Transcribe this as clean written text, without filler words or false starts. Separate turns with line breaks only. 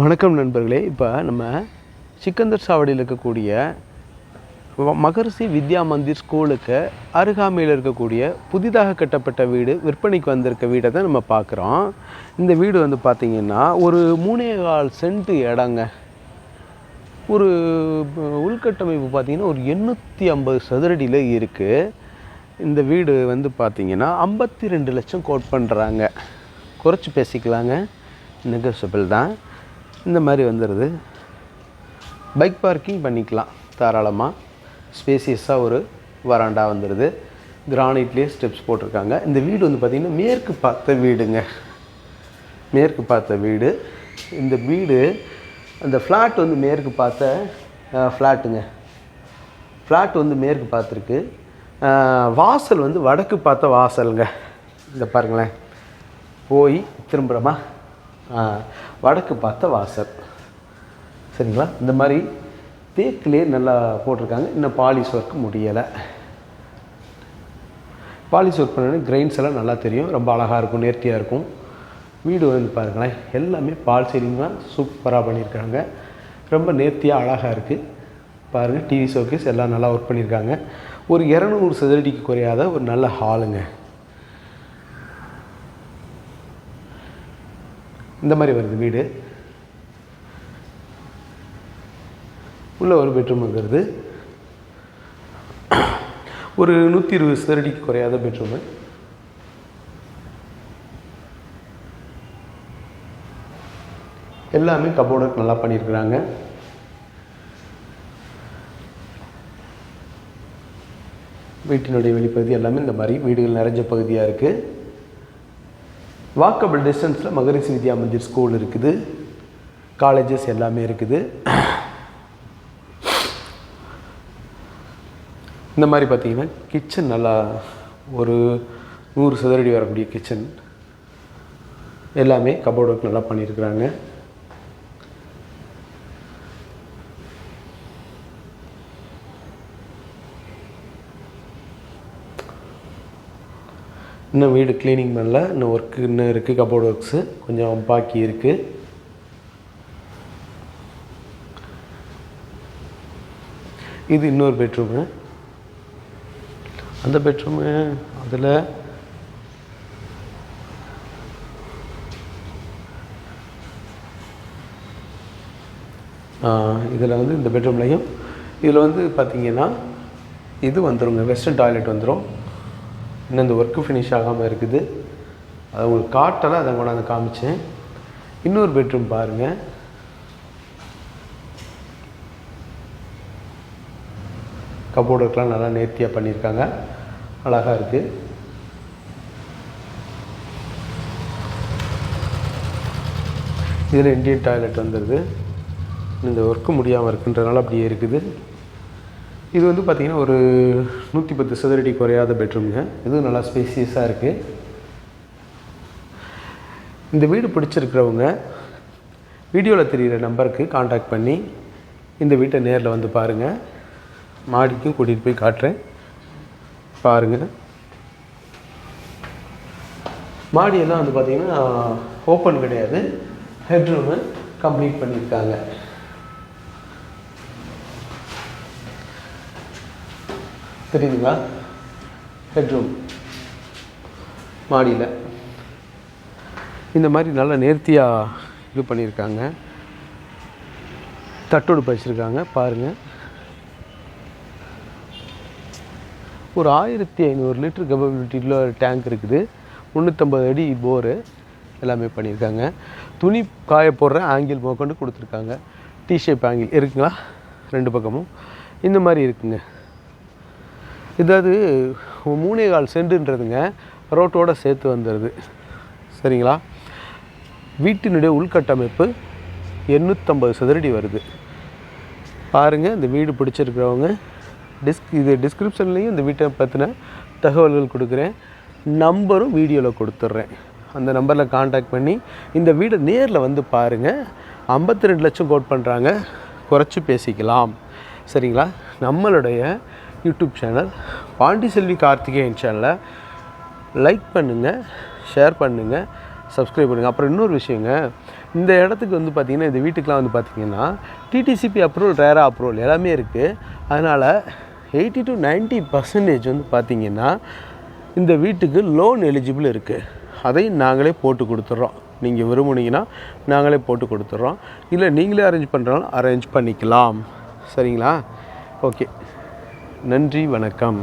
வணக்கம் நண்பர்களே. இப்போ நம்ம சிக்கந்தர் சாவடியில் இருக்கக்கூடிய மகரிஷி வித்யா மந்திர் ஸ்கூலுக்கு அருகாமையில் இருக்கக்கூடிய புதிதாக கட்டப்பட்ட வீடு விற்பனைக்கு வந்திருக்க வீடை தான் நம்ம பார்க்குறோம். இந்த வீடு வந்து பார்த்திங்கன்னா ஒரு 3.25 சென்ட் இடங்க. ஒரு உள்கட்டமைப்பு பார்த்திங்கன்னா ஒரு 850 சதுரடியில் இருக்குது. இந்த வீடு வந்து பார்த்திங்கன்னா 52 லட்சம் கோட் பண்ணுறாங்க. குறைச்சி பேசிக்கலாங்க, நெகோசியபிள் தான். இந்த மாதிரி வந்துடுது. பைக் பார்க்கிங் பண்ணிக்கலாம் தாராளமாக. ஸ்பேசியஸாக ஒரு வராண்டா வந்துடுது. கிரானைட்லேயே ஸ்டெப்ஸ் போட்டிருக்காங்க. இந்த வீடு வந்து பார்த்திங்கன்னா மேற்கு பார்த்த வீடுங்க. மேற்கு பார்த்த வீடு. இந்த வீடு அந்த ஃப்ளாட் வந்து மேற்கு பார்த்த ஃப்ளாட்டுங்க. ஃப்ளாட் வந்து மேற்கு பார்த்துருக்கு. வாசல் வந்து வடக்கு பார்த்த வாசலுங்க. இந்த பாருங்களேன், போய் திரும்புகிறோமா, வடக்கு பார்த்த வாசல். சரிங்களா? இந்த மாதிரி தேக்கிலே நல்லா போட்டிருக்காங்க. இன்னும் பாலிஷ் ஒர்க் முடியலை. பாலிஷ் ஒர்க் பண்ணோன்னே கிரைன்ஸ் எல்லாம் நல்லா தெரியும். ரொம்ப அழகாக இருக்கும், நேர்த்தியாக இருக்கும். வீடு வந்து பாருங்களேன், எல்லாமே பால் சீலிங்லாம் சூப்பராக பண்ணியிருக்காங்க. ரொம்ப நேர்த்தியாக அழகாக இருக்குது. பாருங்கள், டிவி ஷோகேஸ் எல்லாம் நல்லா ஒர்க் பண்ணியிருக்காங்க. ஒரு 200 சதுரடிக்கு குறையாத ஒரு நல்ல ஹாலுங்க. இந்த மாதிரி வருது வீடு. உள்ள ஒரு பெட்ரூம் வந்துடுது. ஒரு 120 சதுரடிக்கு குறையாத பெட்ரூமு. எல்லாமே கபோர்டு நல்லா பண்ணியிருக்கிறாங்க. வீட்டினுடைய வெளிப்பகுதி எல்லாமே இந்த மாதிரி வீடுகள் நிறைஞ்ச பகுதியாக இருக்குது. வாக்கபிள் டிஸ்டன்ஸில் மகரிஷி வித்யா மந்திர் ஸ்கூல் இருக்குது. காலேஜஸ் எல்லாமே இருக்குது. இந்த மாதிரி பார்த்திங்கன்னா கிச்சன் நல்லா ஒரு 100 சதுரடி வரக்கூடிய கிச்சன். எல்லாமே கபோர்டு ஒர்க் நல்லா பண்ணியிருக்கிறாங்க. இன்னும் வீடு க்ளீனிங் பண்ணல, இன்னும் ஒர்க்கு இன்னும் இருக்குது. கபோர்டு ஒர்க்ஸு கொஞ்சம் பாக்கி இருக்குது. இது இன்னொரு பெட்ரூமு. அந்த பெட்ரூமு அதில் இதில் வந்து இந்த பெட்ரூம்லையும் இதில் வந்து பார்த்திங்கன்னா இது வந்துடுங்க, வெஸ்டர்ன் டாய்லெட் வந்துடும். இன்னும் இந்த ஒர்க்கு ஃபினிஷ் ஆகாமல் இருக்குது. அதை உங்களுக்கு காட்டலை, அதை கொண்டாந்து காமிச்சேன். இன்னொரு பெட்ரூம் பாருங்கள். கபோர்டு ஒர்க்லாம் நல்லா நேர்த்தியாக பண்ணியிருக்காங்க. அழகாக இருக்குது. இதில் இண்டியன் டாய்லெட் வந்துடுது. இந்த ஒர்க்கு முடியாமல் இருக்குன்றதுனால அப்படியே இருக்குது. இது வந்து பார்த்திங்கன்னா ஒரு 110 சதுரடி குறையாத பெட்ரூமுங்க. இதுவும் நல்லா ஸ்பேசியஸாக இருக்குது. இந்த வீடு பிடிச்சிருக்கிறவங்க வீடியோவில் தெரிகிற நம்பருக்கு காண்டாக்ட் பண்ணி இந்த வீட்டை நேரில் வந்து பாருங்கள். மாடிக்கும் கூட்டிகிட்டு போய் காட்டுறேன், பாருங்கள். மாடியெல்லாம் வந்து பார்த்திங்கன்னா ஓப்பன் கிடையாது. ஹெட்ரூமு கம்ப்ளீட் பண்ணியிருக்காங்க. தெரியுதுங்களா? ஹெட்ரூம் மாடியில் இந்த மாதிரி நல்லா நேர்த்தியாக இது பண்ணியிருக்காங்க. தட்டோடு வச்சுருக்காங்க பாருங்கள். ஒரு 1500 லிட்டர் கெப்பபிலிட்டியில் ஒரு டேங்க் இருக்குது. 350 அடி போரு எல்லாமே பண்ணியிருக்காங்க. துணி காய போடுற ஆங்கிள் கொண்டு கொடுத்துருக்காங்க. ஷேப் ஆங்கிள் இருக்குங்களா, 2 பக்கமும் இந்த மாதிரி இருக்குங்க. இதாவது 3.25 சென்ட்டுன்றதுங்க, ரோட்டோடு சேர்த்து வந்துடுது. சரிங்களா? வீட்டினுடைய உள்கட்டமைப்பு 850 சதுரடி வருது. பாருங்கள், இந்த வீடு பிடிச்சிருக்கிறவங்க இது டிஸ்கிரிப்ஷன்லேயும் இந்த வீட்டை பற்றின தகவல்கள் கொடுக்குறேன். நம்பரும் வீடியோவில் கொடுத்துட்றேன். அந்த நம்பரில் காண்டாக்ட் பண்ணி இந்த வீடை நேரில் வந்து பாருங்கள். 52 லட்சம் கோட் பண்ணுறாங்க. குறைச்சி பேசிக்கலாம். சரிங்களா? நம்மளுடைய யூடியூப் சேனல் பாண்டிச்செல்வி கார்த்திகேயன் சேனலை லைக் பண்ணுங்கள், ஷேர் பண்ணுங்கள், சப்ஸ்கிரைப் பண்ணுங்கள். அப்புறம் இன்னொரு விஷயங்க, இந்த இடத்துக்கு வந்து பார்த்திங்கன்னா இந்த வீட்டுக்கெலாம் வந்து பார்த்திங்கன்னா டிடிசிபி அப்ரூவல், ரேரா அப்ரூவல் எல்லாமே இருக்குது. அதனால் 80 to 90% வந்து பார்த்திங்கன்னா இந்த வீட்டுக்கு லோன் எலிஜிபிள் இருக்குது. அதை நாங்களே போட்டு கொடுத்துட்றோம். நீங்கள் விரும்புனீங்கன்னா நாங்களே போட்டு கொடுத்துட்றோம். இல்லை நீங்களே அரேஞ்ச் பண்ணுறாலும் அரேஞ்ச் பண்ணிக்கலாம். சரிங்களா? ஓகே, நன்றி, வணக்கம்.